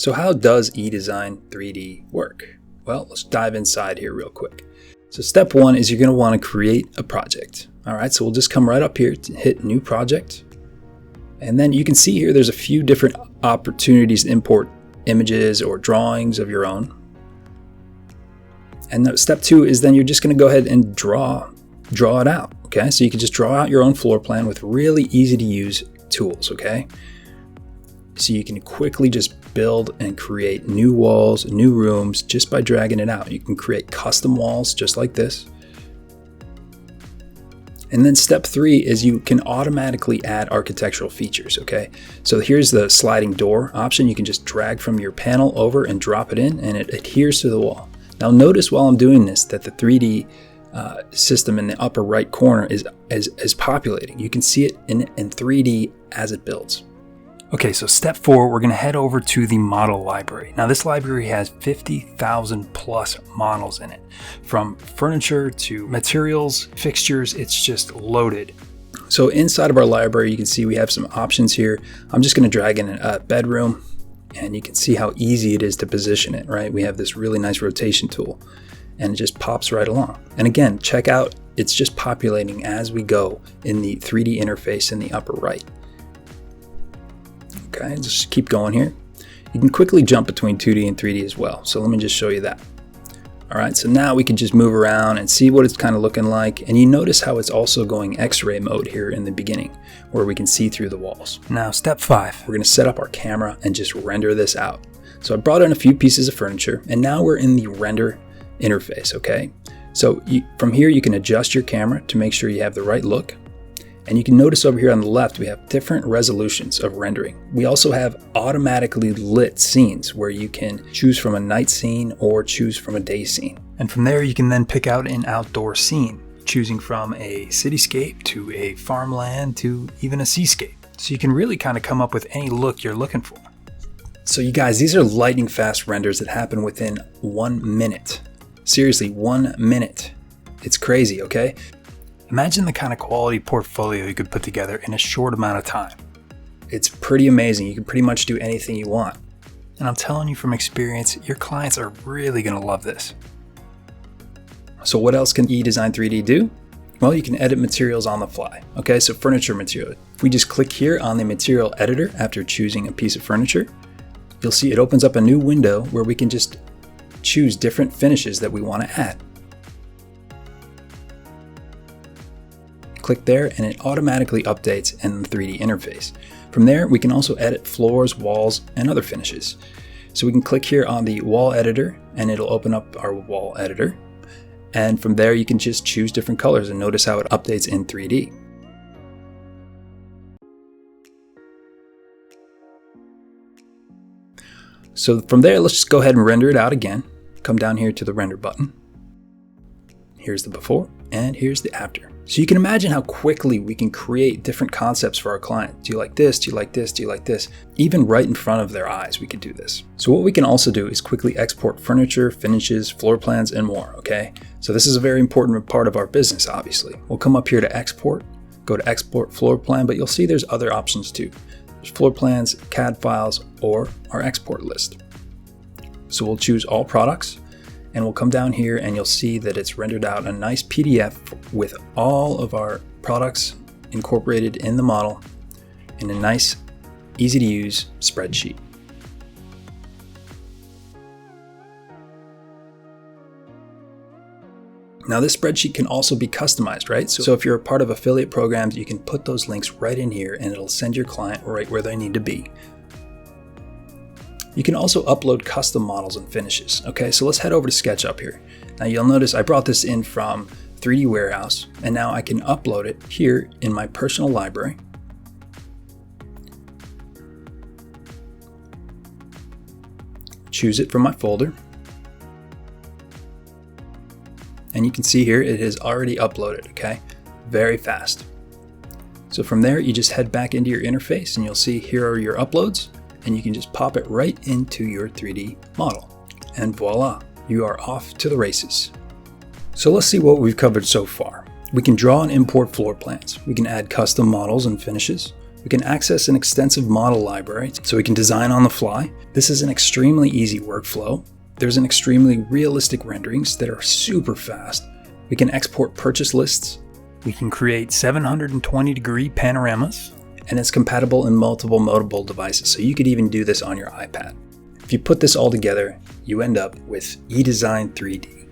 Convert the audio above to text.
So how does Edesign 3D work? Well, let's dive inside here real quick. So step one is you're going to want to create a project. All right, so we'll just come right up here to hit new project. And then you can see here there's a few different opportunities to import images or drawings of your own. And step two is then you're just going to go ahead and draw it out. Okay, so you can just draw out your own floor plan with really easy to use tools. Okay, so you can quickly just build and create new walls, new rooms just by dragging it out. You can create custom walls just like this. And then step three is you can automatically add architectural features, okay? So here's the sliding door option. You can just drag from your panel over and drop it in, and it adheres to the wall. Now notice while I'm doing this that the 3D system in the upper right corner is populating. You can see it in 3D as it builds. Okay, so step four, we're going to head over to the model library. Now this library has 50,000 plus models in it. From furniture to materials, fixtures, it's just loaded. So inside of our library, you can see we have some options here. I'm just going to drag in a bedroom, and you can see how easy it is to position it, right? We have this really nice rotation tool, and it just pops right along. And again, check out, it's just populating as we go in the 3D interface in the upper right. Okay, just keep going here. You can quickly jump between 2D and 3D as well. So let me just show you that. All right, so now we can just move around and see what it's kind of looking like. And you notice how it's also going X-ray mode here in the beginning, where we can see through the walls. Now, step five, we're gonna set up our camera and just render this out. So I brought in a few pieces of furniture, and now we're in the render interface, okay? So from here, you can adjust your camera to make sure you have the right look. And you can notice over here on the left, we have different resolutions of rendering. We also have automatically lit scenes where you can choose from a night scene or choose from a day scene. And from there, you can then pick out an outdoor scene, choosing from a cityscape to a farmland to even a seascape. So you can really kind of come up with any look you're looking for. So you guys, these are lightning fast renders that happen within 1 minute. Seriously, 1 minute. It's crazy, okay? Imagine the kind of quality portfolio you could put together in a short amount of time. It's pretty amazing. You can pretty much do anything you want. And I'm telling you from experience, your clients are really going to love this. So what else can Edesign 3D do? Well, you can edit materials on the fly. Okay, so furniture material. If we just click here on the material editor after choosing a piece of furniture, you'll see it opens up a new window where we can just choose different finishes that we want to add. Click there and it automatically updates in the 3D interface. From there, we can also edit floors, walls, and other finishes. So we can click here on the wall editor and it'll open up our wall editor. And from there, you can just choose different colors and notice how it updates in 3D. So from there, let's just go ahead and render it out again. Come down here to the render button. Here's the before and here's the after. So you can imagine how quickly we can create different concepts for our client. Do you like this? Do you like this? Do you like this? Even right in front of their eyes, we could do this. So what we can also do is quickly export furniture, finishes, floor plans, and more, okay? So this is a very important part of our business, obviously. We'll come up here to export, go to export floor plan, but you'll see there's other options too. There's floor plans, CAD files, or our export list. So we'll choose all products. And we'll come down here and you'll see that it's rendered out a nice PDF with all of our products incorporated in the model in a nice, easy to use spreadsheet. Now this spreadsheet can also be customized, right? So if you're a part of affiliate programs, you can put those links right in here and it'll send your client right where they need to be. You can also upload custom models and finishes. Okay, so let's head over to SketchUp here. Now you'll notice I brought this in from 3D Warehouse, and now I can upload it here in my personal library. Choose it from my folder. And you can see here it has already uploaded, okay? Very fast. So from there, you just head back into your interface and you'll see here are your uploads. And you can just pop it right into your 3D model. And voila, you are off to the races. So let's see what we've covered so far. We can draw and import floor plans. We can add custom models and finishes. We can access an extensive model library so we can design on the fly. This is an extremely easy workflow. There's an extremely realistic renderings that are super fast. We can export purchase lists. We can create 720-degree panoramas, and it's compatible in multiple mobile devices, so you could even do this on your iPad. If you put this all together, you end up with Edesign 3D.